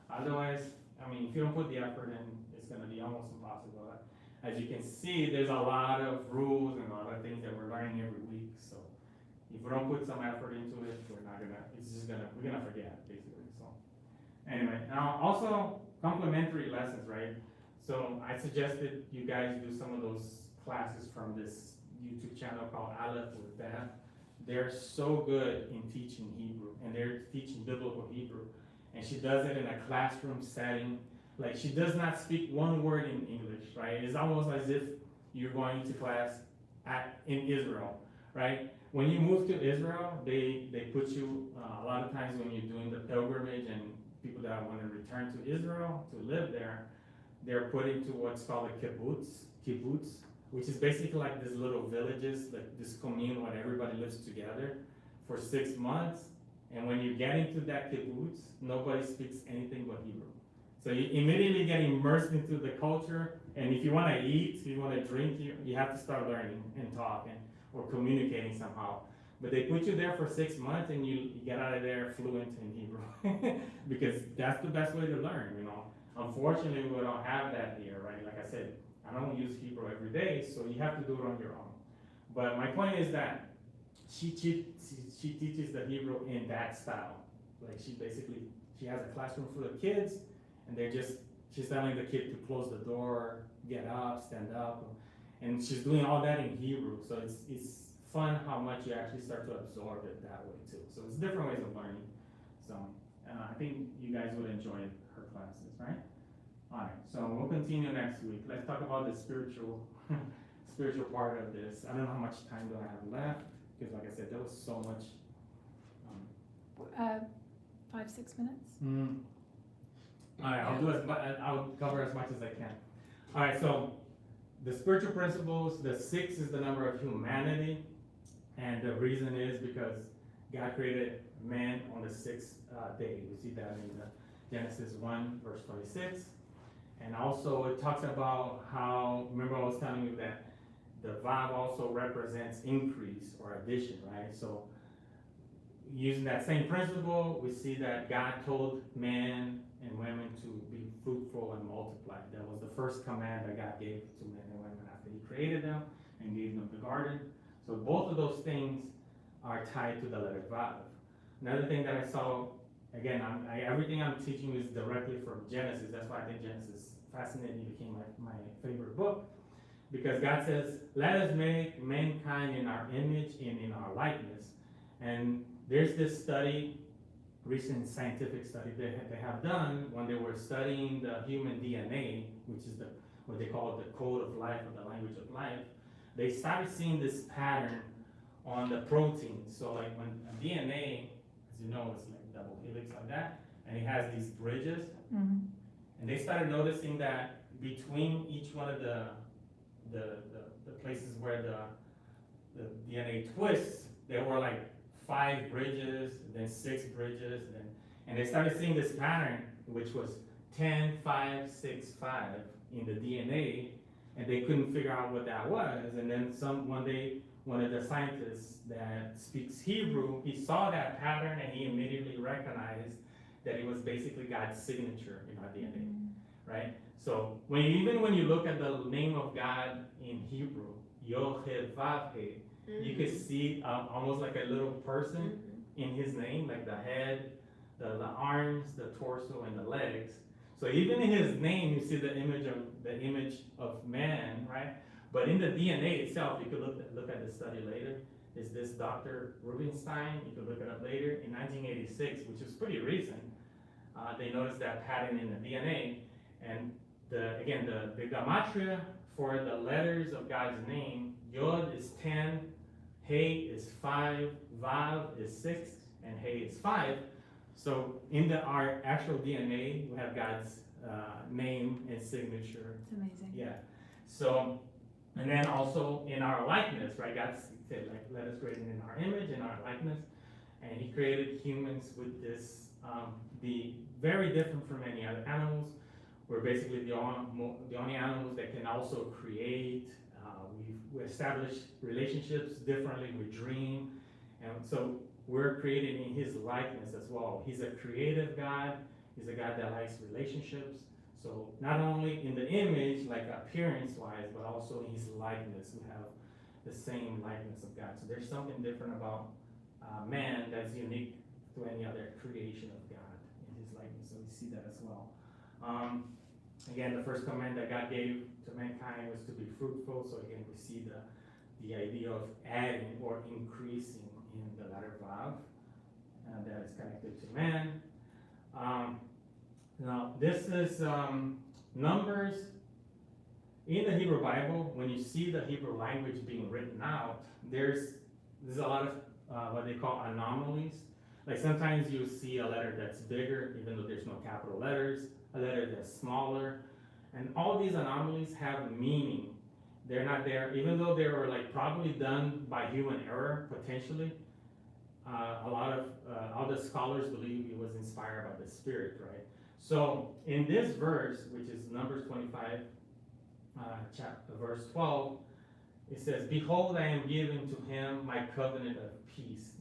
Otherwise, I mean, if you don't put the effort in, it's gonna be almost impossible. As you can see, there's a lot of rules and a lot of things that we're learning every week, so if we don't put some effort into it, we're gonna forget, basically, so. Anyway, now also complementary lessons, right? So I suggested you guys do some of those classes from this YouTube channel called Aleph with Vav. They're so good in teaching Hebrew, and they're teaching biblical Hebrew. And she does it in a classroom setting. Like, she does not speak one word in English, right? It's almost as if you're going to class in Israel, right? When you move to Israel, they put you, a lot of times when you're doing the pilgrimage and people that want to return to Israel to live there, they're put into what's called a kibbutz, which is basically like these little villages, like this commune where everybody lives together for 6 months. And when you get into that kibbutz, nobody speaks anything but Hebrew. So you immediately get immersed into the culture, and if you want to eat, if you want to drink, you have to start learning and talking or communicating somehow. But they put you there for 6 months, and you get out of there fluent in Hebrew, because that's the best way to learn, Unfortunately, we don't have that here, right? Like I said, I don't use Hebrew every day, so you have to do it on your own. But my point is that she teaches the Hebrew in that style. Like, she has a classroom full of kids, and she's telling the kid to close the door, get up, stand up, and she's doing all that in Hebrew. So it's fun how much you actually start to absorb it that way too. So it's different ways of learning. So I think you guys would enjoy her classes, right? All right, so we'll continue next week. Let's talk about the spiritual part of this. I don't know how much time do I have left, because like I said, there was so much. 5-6 minutes. All right, I'll cover as much as I can. All right, so the spiritual principles, the 6 is the number of humanity, and the reason is because God created man on the 6th day. We see that in Genesis 1, verse 26. And also it talks about how, remember I was telling you that the Vav also represents increase or addition, right? So using that same principle, we see that God told man and women to be fruitful and multiply. That was the first command that God gave to men and women after he created them and gave them the garden. So both of those things are tied to the letter Vav. Another thing that I saw, again, everything I'm teaching is directly from Genesis. That's why I think Genesis fascinating. It became my favorite book. Because God says, let us make mankind in our image and in our likeness. And there's this study, recent scientific study they have done when they were studying the human DNA, which is what they call the code of life or the language of life. They started seeing this pattern on the proteins. So like when DNA, as you know, it's like double helix like that, and it has these bridges. Mm-hmm. And they started noticing that between each one of the places where the DNA twists, there were like 5 bridges, then 6 bridges, and they started seeing this pattern, which was 10, 5, 6, 5 in the DNA, and they couldn't figure out what that was. And then one day, one of the scientists that speaks Hebrew, he saw that pattern and he immediately recognized that it was basically God's signature in our DNA, right? So even when you look at the name of God in Hebrew, Yod-Heh-Vav-Heh, you can see almost like a little person in his name, like the head, the arms, the torso, and the legs. So even in his name, you see the image of man, right? But in the DNA itself, you could look at the study later. Is this Dr. Rubinstein? You could look it up later. In 1986, which is pretty recent, they noticed that pattern in the DNA. And the gematria for the letters of God's name, Yod is 10, Hey is 5, Vav is 6, and Hey is 5. So in our actual DNA, we have God's name and signature. It's amazing. Yeah. So, and then also in our likeness, right? God said, like, let us create in our image, in our likeness. And he created humans with this, be very different from any other animals. We're basically the only animals that can also create. We establish relationships differently. We dream, and so we're created in his likeness as well. He's a creative God. He's a God that likes relationships. So not only in the image, like appearance-wise, but also in his likeness. We have the same likeness of God. So there's something different about man that's unique to any other creation of God in his likeness. So we see that as well. Again, the first command that God gave to mankind was to be fruitful. So again, we see the idea of adding or increasing in the letter Vav, that is connected to man. Now, this is Numbers. In the Hebrew Bible, when you see the Hebrew language being written out, there's a lot of what they call anomalies. Like sometimes you see a letter that's bigger, even though there's no capital letters, a letter that's smaller, and all these anomalies have meaning. They're not there, even though they were like probably done by human error, potentially. A lot of other scholars believe it was inspired by the Spirit, right? So in this verse, which is Numbers 25, verse 12, it says, "Behold, I am giving to him my covenant of peace."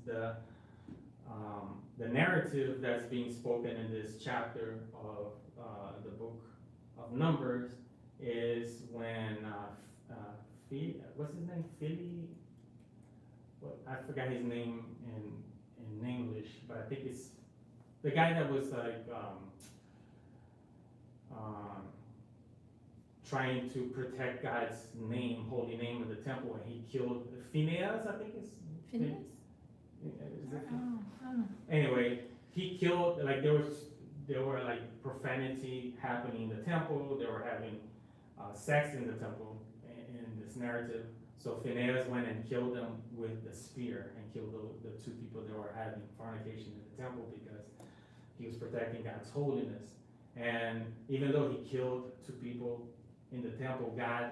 The narrative that's being spoken in this chapter of the book of Numbers is when what's his name? I forgot his name in English, but I think it's the guy that was like trying to protect God's name, holy name of the temple, and he killed Phineas, I think it's Phineas? Is it I don't know. Anyway, he killed, like there were like profanity happening in the temple. They were having sex in the temple in this narrative. So Phineas went and killed them with the spear and killed the two people that were having fornication in the temple because he was protecting God's holiness. And even though he killed two people in the temple, God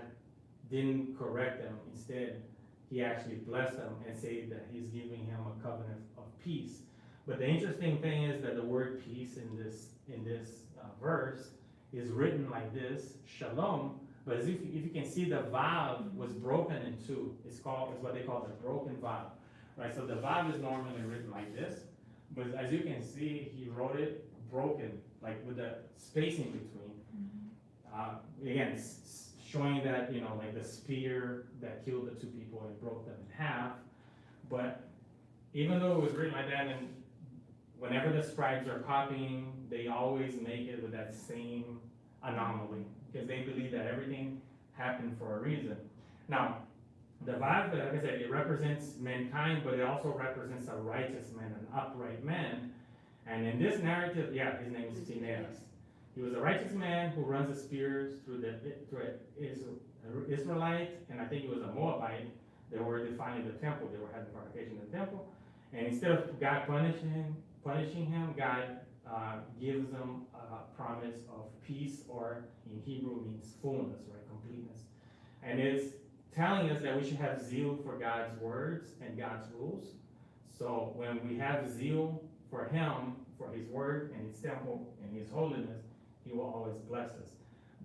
didn't correct them. Instead, he actually blessed them and said that he's giving him a covenant of peace. But the interesting thing is that the word peace in this verse is written like this, shalom. But if you can see, the Vav was broken in two. It's what they call the broken Vav, right? So the Vav is normally written like this, but as you can see, he wrote it broken, like with the space in between. Again, showing that, like the spear that killed the two people and broke them in half. But even though it was written like that, and whenever the scribes are copying, they always make it with that same anomaly, because they believe that everything happened for a reason. Now, the Vav, like I said, it represents mankind, but it also represents a righteous man, an upright man. And in this narrative, his name is Phineas. He was a righteous man who runs the spears through Israelite, and I think he was a Moabite. They were defiling the temple. They were having fornication in the temple. And instead of God punishing him, God gives them a promise of peace, or in Hebrew means fullness, right, completeness. And it's telling us that we should have zeal for God's words and God's rules. So when we have zeal for him, for his word and his temple and his holiness, he will always bless us.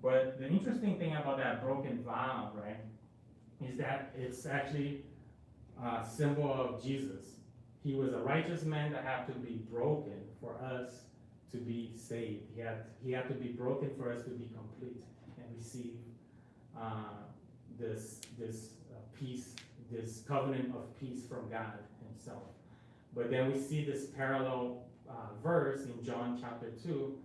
But the interesting thing about that broken Vav, right, is that it's actually a symbol of Jesus. He was a righteous man that had to be broken for us to be saved. He had to be broken for us to be complete and receive this peace, this covenant of peace from God himself. But then we see this parallel verse in John chapter 2,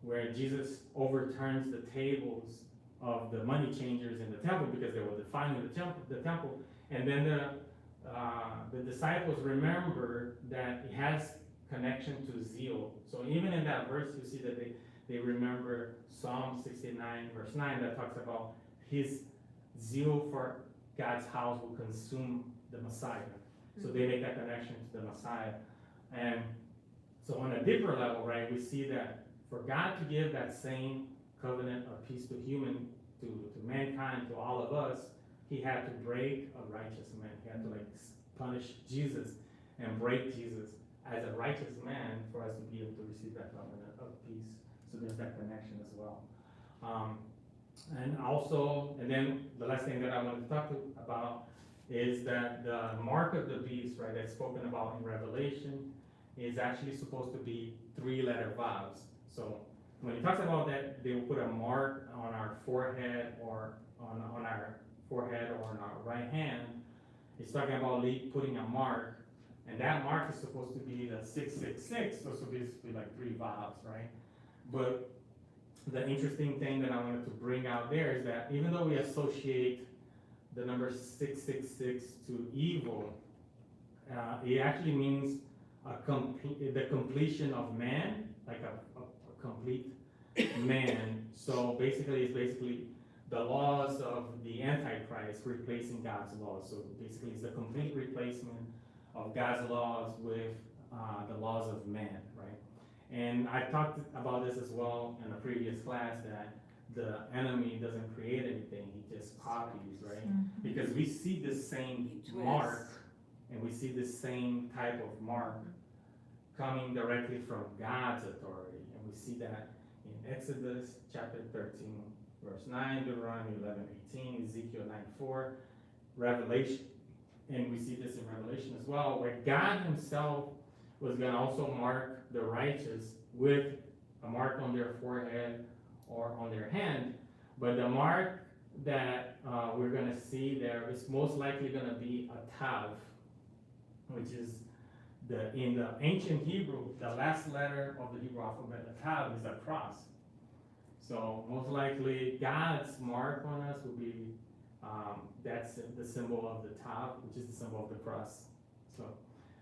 where Jesus overturns the tables of the money changers in the temple because they were defiling the temple. And then the disciples remember that it has connection to zeal. So even in that verse, you see that they remember Psalm 69 verse 9 that talks about his zeal for God's house will consume the Messiah. So they make that connection to the Messiah. And so on a deeper level, right, we see that for God to give that same covenant of peace to mankind, to all of us, he had to break a righteous man. He had to punish Jesus and break Jesus as a righteous man for us to be able to receive that covenant of peace. So there's that connection as well. And then the last thing that I want to talk about is that the mark of the beast, right, that's spoken about in Revelation, is actually supposed to be 3-letter vowels. So when he talks about that, they will put a mark on our forehead or on our forehead or on our right hand. He's talking about putting a mark, and that mark is supposed to be the 666, so it's supposed to be like 3 vowels, right? But the interesting thing that I wanted to bring out there is that even though we associate the number 666 to evil, it actually means the completion of man, like a complete man. So basically, it's basically the laws of the Antichrist replacing God's laws. So basically, it's the complete replacement of God's laws with the laws of man, right? And I talked about this as well in a previous class, that the enemy doesn't create anything, he just copies, right? Because we see the same mark, and we see the same type of mark coming directly from God's authority. And we see that in Exodus chapter 13, verse 9, Deuteronomy 11:18, Ezekiel 9:4, Revelation. And we see this in Revelation as well, where God himself was going to also mark the righteous with a mark on their forehead or on their hand. But the mark that we're going to see there is most likely going to be a tav, which is in the ancient Hebrew, the last letter of the Hebrew alphabet, a tav is a cross. So most likely God's mark on us will be, that's the symbol of the tav, which is the symbol of the cross. So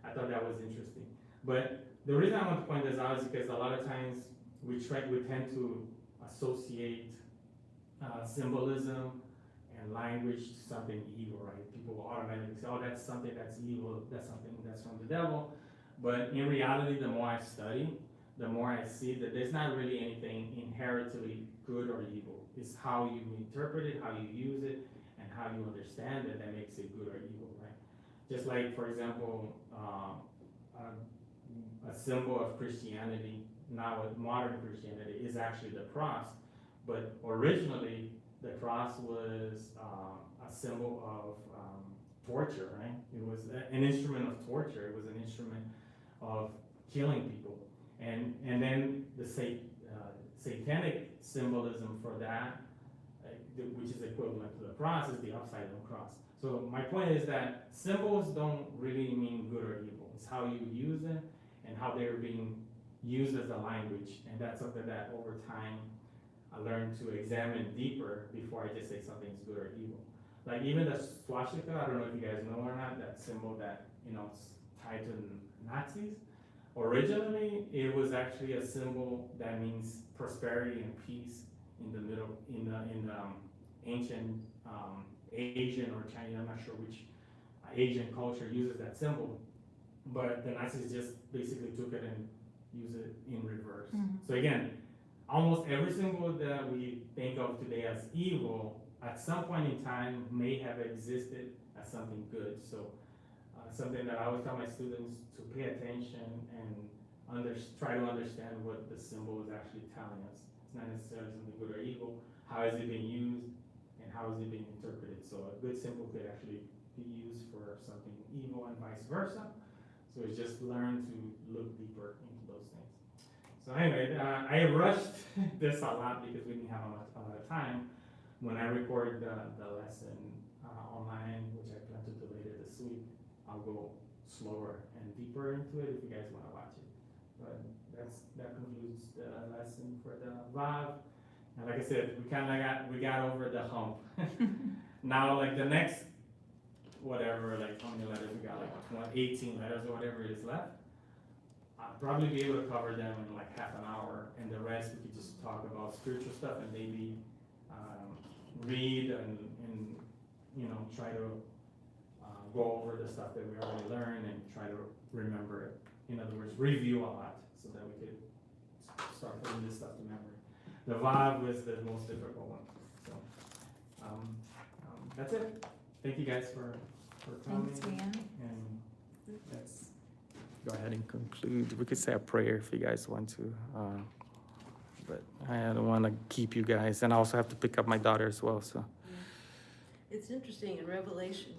I thought that was interesting. But the reason I want to point this out is because a lot of times we tend to associate symbolism and language to something evil, right? People will automatically say, oh, that's something that's evil, that's something that's from the devil. But in reality, the more I study, the more I see that there's not really anything inherently good or evil. It's how you interpret it, how you use it, and how you understand it that makes it good or evil, right? Just like, for example, a symbol of Christianity, now with modern Christianity, is actually the cross. But originally, the cross was a symbol of torture, right? It was an instrument of torture. It was an instrument of killing people. And then the satanic symbolism for that, which is equivalent to the cross, is the upside down cross. So my point is that symbols don't really mean good or evil. It's how you use them and how they're being used as a language. And that's something that over time I learned to examine deeper before I just say something's good or evil. Like even the swastika, I don't know if you guys know or not, that symbol that, it's tied to Nazis. Originally, it was actually a symbol that means prosperity and peace in the ancient Asian or Chinese, I'm not sure which Asian culture uses that symbol, but the Nazis just basically took it and used it in reverse. So again, almost every symbol that we think of today as evil, at some point in time may have existed as something good. So something that I always tell my students to pay attention and try to understand what the symbol is actually telling us. It's not necessarily something good or evil. How is it being used and how is it being interpreted? So a good symbol could actually be used for something evil and vice versa. So it's just learn to look deeper into those things. So anyway, I rushed this a lot because we didn't have a lot of time. When I record the lesson online, which I plan to do later this week, I'll go slower and deeper into it if you guys want to watch it. But that concludes the lesson for the Vav. And like I said, we got over the hump. Now, like the next, whatever, like how many letters we got, like 18 letters or whatever is left, I'll probably be able to cover them in like half an hour, and the rest we could just talk about spiritual stuff and maybe read and try to go over the stuff that we already learned and try to remember it. In other words, review a lot so that we could start putting this stuff to memory. The Vav was the most difficult one. So that's it. Thank you guys for coming. Thanks, man. And let's go ahead and conclude. We could say a prayer if you guys want to. But I don't want to keep you guys. And I also have to pick up my daughter as well. So It's interesting in Revelation